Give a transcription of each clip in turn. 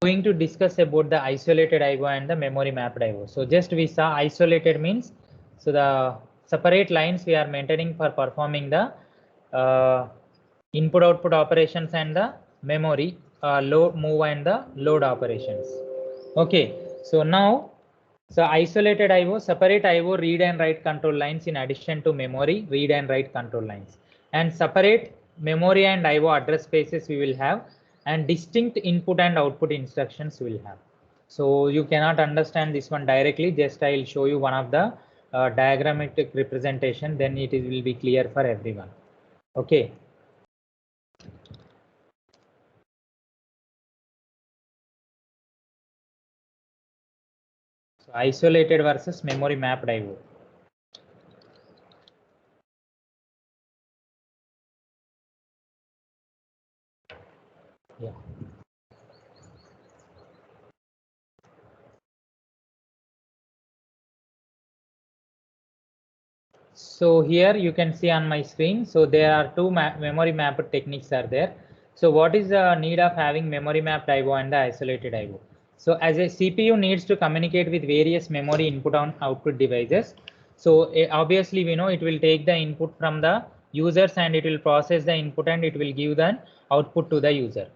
Going to discuss about the isolated IO and the memory mapped IO. So just we saw isolated means, so the separate lines we are maintaining for performing the input output operations and the memory load move and the load operations. Okay, so now so isolated IO, separate IO read and write control lines in addition to memory read and write control lines, and separate memory and IO address spaces we will have, and distinct input and output instructions we will have. So you cannot understand this one directly, just I will show you one of the diagrammatic representation, then it will be clear for everyone. Okay. So isolated versus memory mapped IO. Yeah. So here you can see on my screen. So there are two memory mapped techniques are there. So what is the need of having memory mapped IO and the isolated IO? So as a CPU needs to communicate with various memory input and output devices. So obviously we know it will take the input from the users and it will process the input and it will give the output to the user.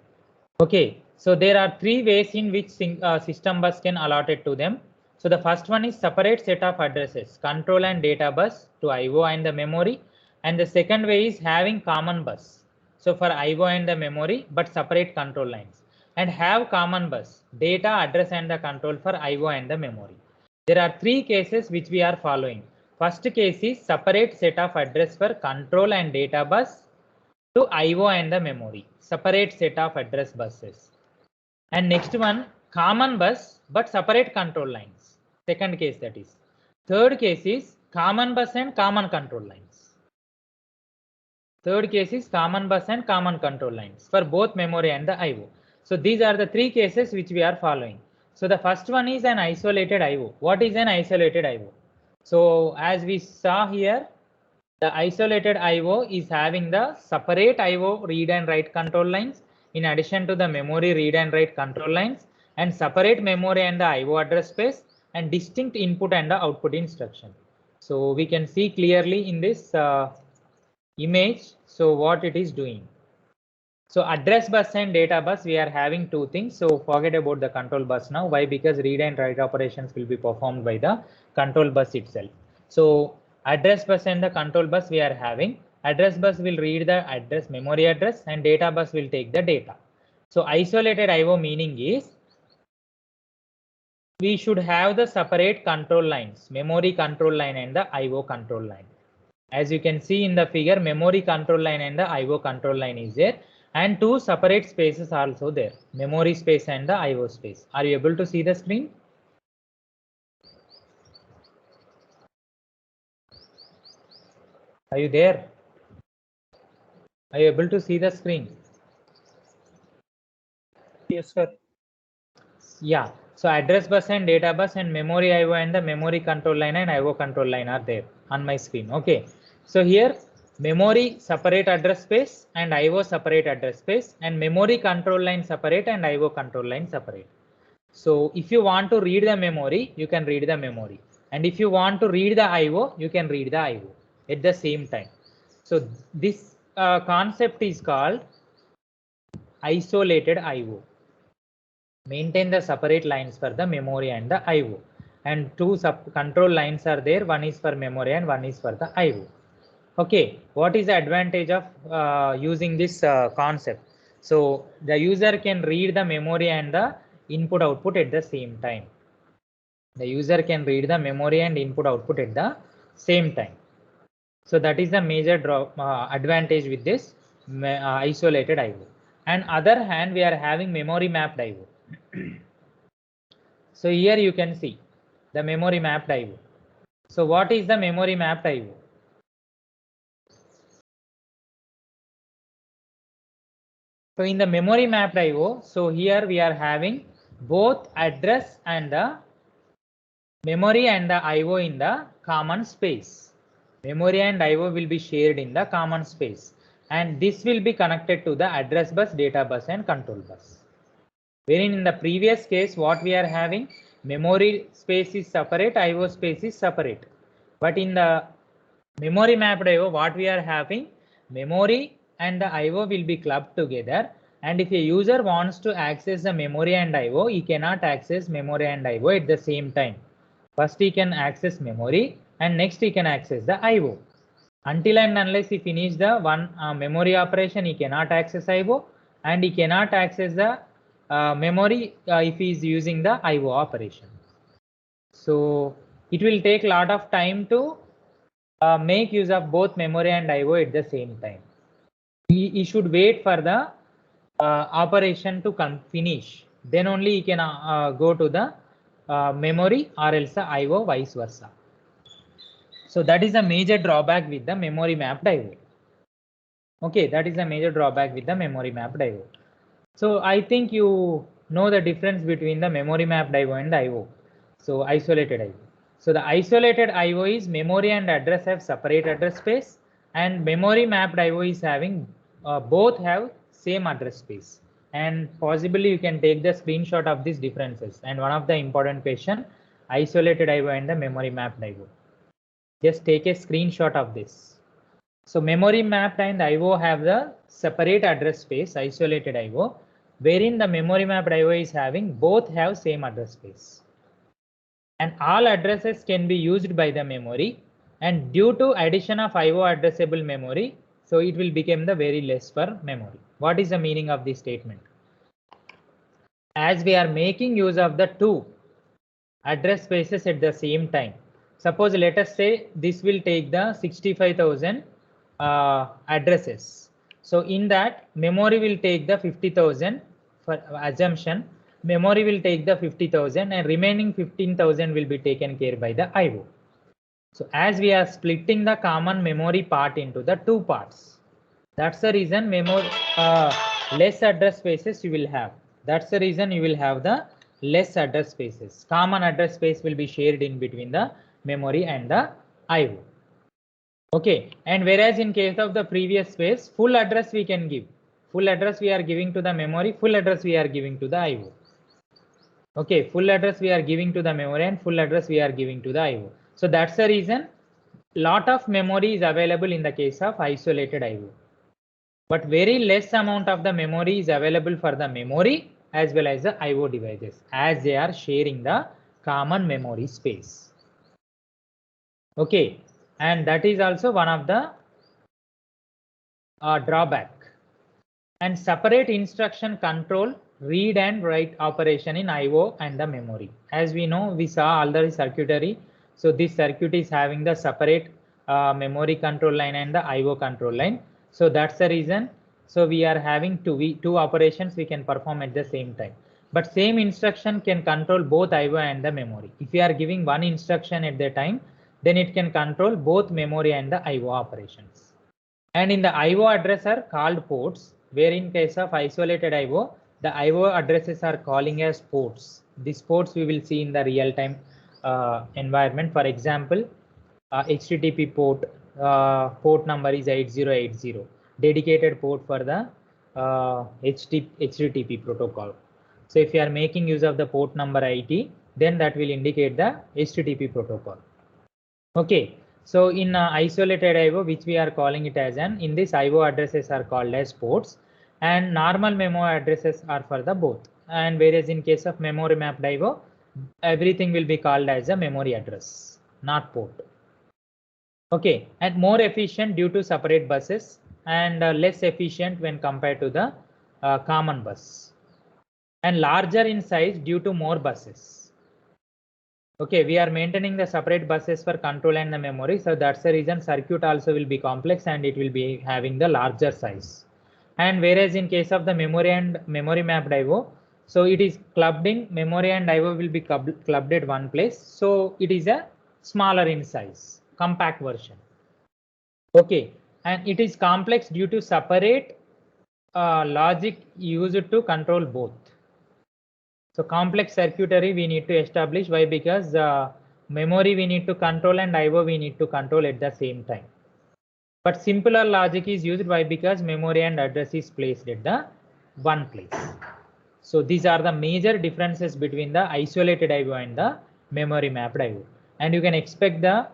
Okay, so there are three ways in which system bus can allot it to them. So the first one is separate set of addresses, control and data bus to IO and the memory. And the second way is having common bus. So for IO and the memory, but separate control lines. And have common bus, data, address and the control for IO and the memory. There are three cases which we are following. First case is separate set of address for control and data bus to IO and the memory, separate set of address buses. And next one, common bus but separate control lines. Second case that is. Third case is common bus and common control lines. Third case is common bus and common control lines for both memory and the IO. So these are the three cases which we are following. So the first one is an isolated IO. What is an isolated IO? So as we saw here, the isolated IO is having the separate IO read and write control lines in addition to the memory read and write control lines, and separate memory and the IO address space, and distinct input and the output instruction. So we can see clearly in this image, so what it is doing. So address bus and data bus, we are having two things. So forget about the control bus now. Why? Because read and write operations will be performed by the control bus itself. So address bus and the control bus we are having. Address bus will read the address, memory address, and data bus will take the data. So isolated IO meaning is we should have the separate control lines, memory control line and the IO control line. As you can see in the figure, memory control line and the IO control line is there, and two separate spaces are also there, memory space and the IO space. Are you able to see the screen? Are you there? Are you able to see the screen? Yes, sir. Yeah. So address bus and data bus and memory IO and the memory control line and IO control line are there on my screen. Okay. So here memory separate address space and IO separate address space, and memory control line separate and IO control line separate. So if you want to read the memory, you can read the memory. And if you want to read the IO, you can read the IO at the same time. So this concept is called isolated IO. Maintain the separate lines for the memory and the IO. And two control lines are there. One is for memory and one is for the IO. Okay, what is the advantage of using this concept? So the user can read the memory and the input output at the same time. The user can read the memory and input output at the same time. So that is the major advantage with this isolated IO. And other hand, we are having memory mapped IO. So here you can see the memory mapped IO. So what is the memory mapped IO? So in the memory mapped IO, so here we are having both address and the memory and the IO in the common space. Memory and IO will be shared in the common space, and this will be connected to the address bus, data bus and control bus. Wherein in the previous case, what we are having, memory space is separate, IO space is separate. But in the memory mapped IO, what we are having, memory and the IO will be clubbed together. And if a user wants to access the memory and IO, he cannot access memory and IO at the same time. First he can access memory and next he can access the IO. Until and unless he finish the one memory operation, he cannot access IO, and he cannot access the memory if he is using the IO operation. So it will take a lot of time to make use of both memory and IO at the same time. He should wait for the operation to finish. Then only he can go to the memory or else the IO, vice versa. So that is a major drawback with the memory mapped IO. Okay, that is a major drawback with the memory mapped IO. So I think you know the difference between the memory mapped IO and IO. So isolated IO. So the isolated IO is memory and address have separate address space, and memory mapped IO is having both have same address space. And possibly you can take the screenshot of these differences. And one of the important question, isolated IO and the memory mapped IO. Just take a screenshot of this. So memory mapped and IO have the separate address space, isolated IO, wherein the memory mapped IO is having both have same address space. And all addresses can be used by the memory, and due to addition of IO addressable memory, so it will become the very less for memory. What is the meaning of this statement? As we are making use of the two address spaces at the same time, suppose let us say this will take the 65,000 addresses. So in that, memory will take the 50,000 for assumption. Memory will take the 50,000 and remaining 15,000 will be taken care by the IO. So as we are splitting the common memory part into the two parts, that's the reason memory less address spaces you will have. That's the reason you will have the less address spaces. Common address space will be shared in between the memory and the IO. Okay, and whereas in case of the previous space, full address we can give. Full address we are giving to the memory, full address we are giving to the IO. Okay, full address we are giving to the memory and full address we are giving to the IO. So that's the reason lot of memory is available in the case of isolated IO. But very less amount of the memory is available for the memory as well as the IO devices, as they are sharing the common memory space. Okay, and that is also one of the drawback. And separate instruction control read and write operation in IO and the memory. As we know, we saw already circuitry. So this circuit is having the separate memory control line and the IO control line. So that's the reason. So we are having two operations we can perform at the same time. But same instruction can control both IO and the memory. If we are giving one instruction at the time, then it can control both memory and the IO operations. And in the IO address are called ports, where in case of isolated IO, the IO addresses are calling as ports. These ports we will see in the real-time environment. For example, HTTP port, port number is 8080, dedicated port for the HTTP protocol. So if you are making use of the port number 80, then that will indicate the HTTP protocol. Okay. So in isolated IO, which we are calling it as an, in this IO addresses are called as ports, and normal memory addresses are for the both. And whereas in case of memory mapped IO, everything will be called as a memory address, not port. Okay, and more efficient due to separate buses, and less efficient when compared to the common bus, and larger in size due to more buses. Okay, we are maintaining the separate buses for control and the memory. So that's the reason circuit also will be complex and it will be having the larger size. And whereas in case of the memory and memory mapped IO, so it is clubbed in, memory and IO will be clubbed at one place. So it is a smaller in size, compact version. Okay, and it is complex due to separate logic used to control both. So complex circuitry we need to establish. Why? Because memory we need to control and IO we need to control at the same time. But simpler logic is used. Why? Because memory and address is placed at the one place. So these are the major differences between the isolated IO and the memory mapped IO. And you can expect the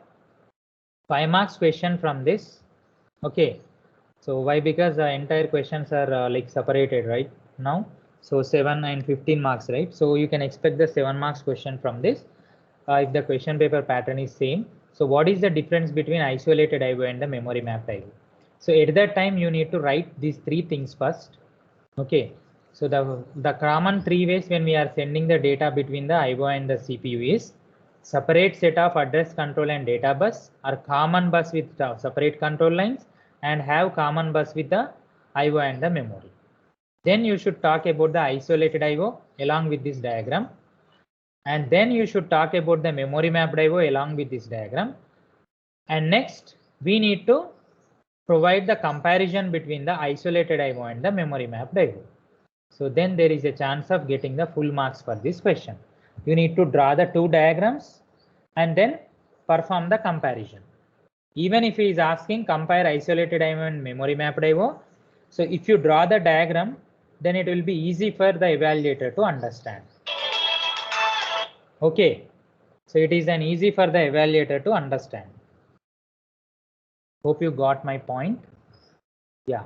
5 marks question from this. Okay. So why? Because the entire questions are like separated right now. So 7 and 15 marks, right? So you can expect the 7 marks question from this if the question paper pattern is same. So what is the difference between isolated IO and the memory mapped IO? So at that time you need to write these 3 things first. Okay. So the common 3 ways when we are sending the data between the IO and the CPU is separate set of address control and data bus, or common bus with separate control lines, and have common bus with the IO and the memory. Then you should talk about the isolated IO along with this diagram. And then you should talk about the memory mapped IO along with this diagram. And next, we need to provide the comparison between the isolated IO and the memory mapped IO. So then there is a chance of getting the full marks for this question. You need to draw the 2 diagrams and then perform the comparison. Even if he is asking compare isolated IO and memory mapped IO, so if you draw the diagram, then it will be easy for the evaluator to understand. Okay, so it is an easy for the evaluator to understand. Hope you got my point. Yeah.